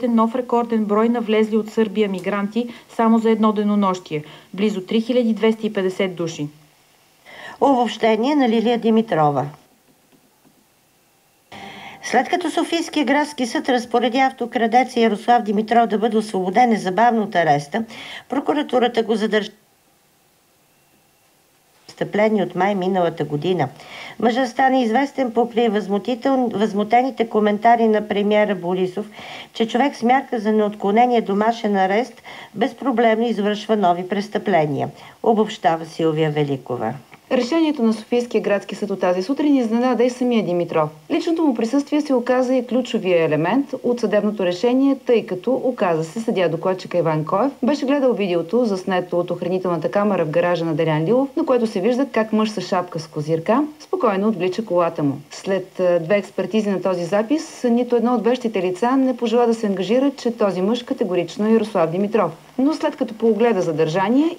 Нов рекорден брой на влезли от Сърбия мигранти само за едно денонощие – близо 3250 души. Обобщение на Лилия Димитрова. След като Софийския градски съд разпореди автокрадеца Ярослав Димитров да бъде освободен незабавно от ареста, прокуратурата го задържа престъпление от май миналата година. Мъжът стана известен покрай възмутените коментари на премиера Борисов, че човек с мярка за неотклонение домашен арест безпроблемно извършва нови престъпления. Обобщава Силвия Великова. Решението на Софийския градски съд от тази сутрин изненада и самия Димитров. Личното му присъствие се оказа и ключовия елемент от съдебното решение, тъй като, оказа се, съдия докладчика Иван Коев беше гледал видеото, заснето от охранителната камера в гаража на Делян Лилов, на което се вижда как мъж с шапка с козирка спокойно отвлича колата му. След две експертизи на този запис, нито едно от вещите лица не пожела да се ангажира, че този мъж категорично е Ярослав Димитров. Но след като поогледа задържание